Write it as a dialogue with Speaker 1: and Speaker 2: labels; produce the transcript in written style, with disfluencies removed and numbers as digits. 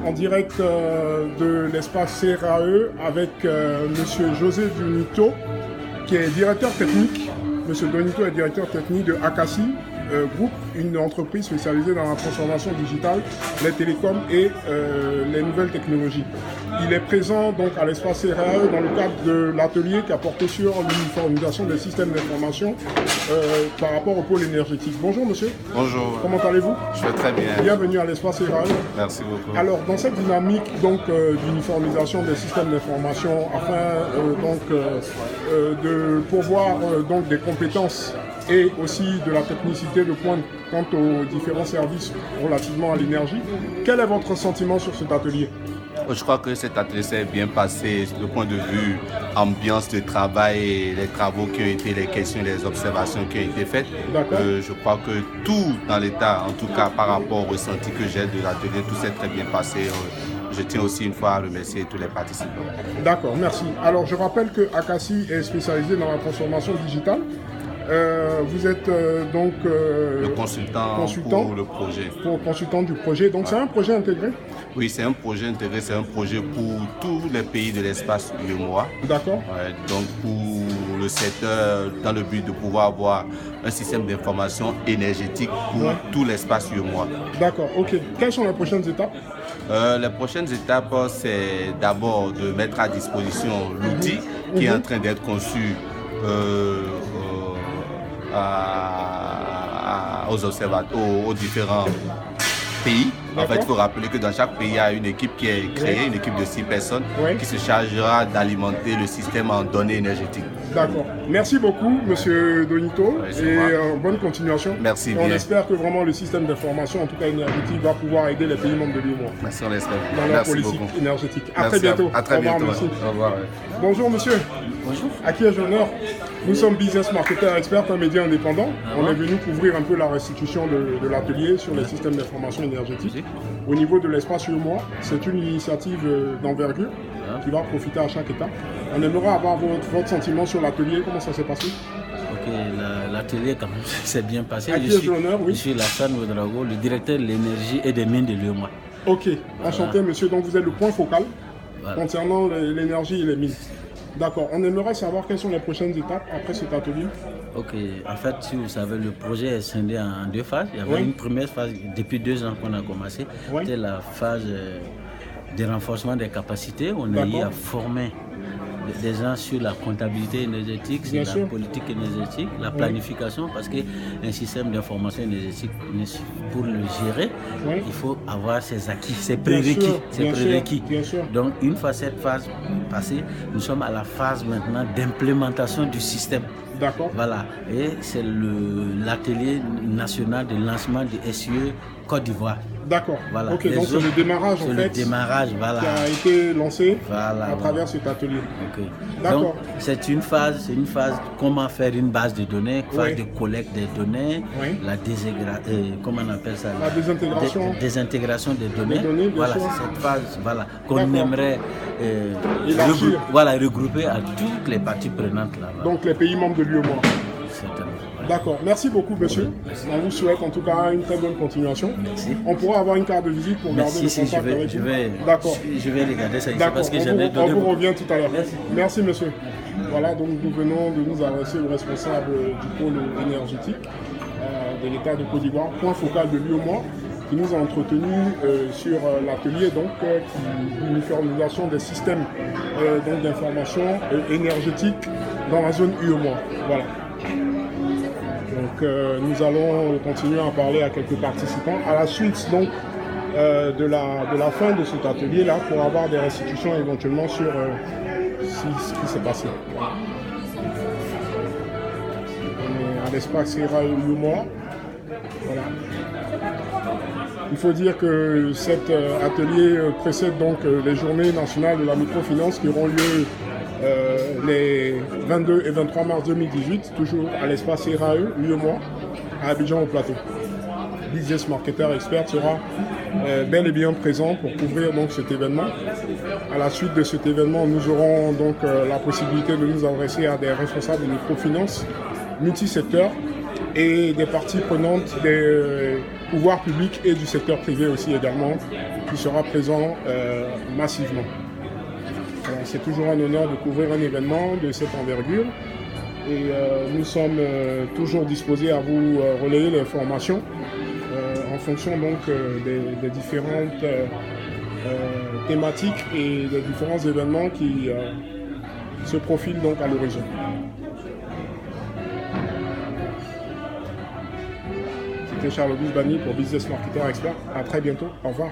Speaker 1: en direct de l'espace CRAE avec Monsieur José Donito, qui est directeur technique. Monsieur Donito est directeur technique de Akassi Group, une entreprise spécialisée dans la transformation digitale, les télécoms et les nouvelles technologies. Il est présent donc à l'espace CRAE dans le cadre de l'atelier qui a porté sur l'uniformisation des systèmes d'information par rapport au pôle énergétique. Bonjour monsieur.
Speaker 2: Bonjour.
Speaker 1: Comment allez-vous?
Speaker 2: Je vais très bien.
Speaker 1: Bienvenue à l'espace CRAE.
Speaker 2: Merci beaucoup.
Speaker 1: Alors dans cette dynamique donc d'uniformisation des systèmes d'information afin de pourvoir donc des compétences et aussi de la technicité de pointe quant aux différents services relativement à l'énergie, quel est votre sentiment sur cet atelier?
Speaker 2: Je crois que cet atelier s'est bien passé du point de vue ambiance de travail et les travaux qui ont été, les questions, les observations qui ont été faites. Je crois que tout dans l'état, en tout cas par rapport au ressenti que j'ai de l'atelier, tout s'est très bien passé. Je tiens aussi une fois à remercier tous les participants. D'accord, merci.
Speaker 1: Alors je rappelle que Akassi est spécialisé dans la transformation digitale. Vous êtes
Speaker 2: le consultant pour le projet.
Speaker 1: Consultant du projet. Donc c'est un projet intégré?
Speaker 2: Oui, c'est un projet intégré, c'est un projet pour tous les pays de l'espace UEMOA.
Speaker 1: D'accord.
Speaker 2: Donc pour le secteur, dans le but de pouvoir avoir un système d'information énergétique pour tout l'espace UEMOA.
Speaker 1: D'accord, ok. Quelles sont les prochaines étapes?
Speaker 2: Les prochaines étapes, c'est d'abord de mettre à disposition l'outil qui est en train d'être conçu aux observateurs, aux différents pays. En fait, il faut rappeler que dans chaque pays, il y a une équipe qui est créée, une équipe de 6 personnes qui se chargera d'alimenter le système en données énergétiques.
Speaker 1: D'accord. Merci beaucoup, Monsieur Donito, et bonne continuation.
Speaker 2: Merci
Speaker 1: on espère que vraiment le système d'information, en tout cas énergétique, va pouvoir aider les pays membres de l'UEMOA.
Speaker 2: Merci, on l'espère.
Speaker 1: Dans leur politique énergétique. À très bientôt.
Speaker 2: À très bientôt.
Speaker 1: Merci.
Speaker 2: Au revoir.
Speaker 1: Bonjour, monsieur.
Speaker 3: Bonjour.
Speaker 1: À qui ai-je l'honneur? Nous sommes Business Marketer Expert, un média indépendant. On est venu couvrir un peu la restitution de l'atelier sur les systèmes d'information énergétique. Au niveau de l'espace UEMOA, c'est une initiative d'envergure qui va profiter à chaque étape. On aimerait avoir votre sentiment sur l'atelier, comment ça s'est passé?
Speaker 3: Ok, l'atelier quand même s'est bien passé.
Speaker 1: À qui ai-je l'honneur?
Speaker 3: Je suis Lassane Ouedraogo, le directeur de l'énergie et des mines de l'UEMOA.
Speaker 1: Ok, enchanté monsieur, donc vous êtes le point focal concernant l'énergie et les mines. D'accord, on aimerait savoir quelles sont les prochaines étapes après cet atelier.
Speaker 3: Ok, en fait, si vous savez, le projet est scindé en 2 phases. Il y avait une première phase, depuis 2 ans qu'on a commencé, c'était la phase de renforcement des capacités. On a eu à former des gens sur la comptabilité énergétique, sur la politique énergétique, la planification, parce qu'un système d'information énergétique, pour le gérer, il faut avoir ses acquis, ses prérequis. Donc une fois cette phase passée, nous sommes à la phase maintenant d'implémentation du système.
Speaker 1: D'accord.
Speaker 3: Voilà, et c'est l'atelier national de lancement du SIE Côte d'Ivoire.
Speaker 1: D'accord.
Speaker 3: Voilà.
Speaker 1: Ok, donc c'est le démarrage en fait.
Speaker 3: Le démarrage, voilà.
Speaker 1: Qui a été lancé à travers cet atelier.
Speaker 3: Ok.
Speaker 1: D'accord.
Speaker 3: Donc c'est une phase comment faire une base de données, phase de collecte des données, la comment on appelle ça?
Speaker 1: La désintégration.
Speaker 3: Désintégration des données. Voilà, c'est cette phase qu'on aimerait regrouper à toutes les parties prenantes là.
Speaker 1: Donc les pays membres de l'UEMOA.
Speaker 3: Certainement.
Speaker 1: D'accord, merci beaucoup monsieur. On vous souhaite en tout cas une très bonne continuation.
Speaker 3: Merci.
Speaker 1: On pourra avoir une carte de visite pour garder le contact avec vous. D'accord.
Speaker 3: Je vais regarder ça ici parce que
Speaker 1: on vous revient tout à l'heure. Merci monsieur. Voilà, donc nous venons de nous adresser au responsable du pôle énergétique de l'État de Côte d'Ivoire, point focal de l'UEMOA, qui nous a entretenu sur l'atelier l'uniformisation des systèmes d'information énergétique dans la zone UEMOA. Voilà. Donc nous allons continuer à parler à quelques participants à la suite donc de la fin de cet atelier là pour avoir des restitutions éventuellement sur ce qui s'est passé. Voilà. On est à l'espace UEMOA. Voilà. Il faut dire que cet atelier précède donc les journées nationales de la microfinance qui auront lieu les 22 et 23 mars 2018, toujours à l'espace CRAE, UEMOA, à Abidjan au Plateau. Business Marketer Expert sera bel et bien présent pour couvrir donc cet événement. À la suite de cet événement, nous aurons donc la possibilité de nous adresser à des responsables de microfinance multisecteurs et des parties prenantes des pouvoirs publics et du secteur privé aussi également, qui sera présent massivement. C'est toujours un honneur de couvrir un événement de cette envergure et nous sommes toujours disposés à vous relayer l'information en fonction donc des différentes thématiques et des différents événements qui se profilent donc à l'horizon. C'était Charles Auguste Bani pour Business Marketer Expert. À très bientôt. Au revoir.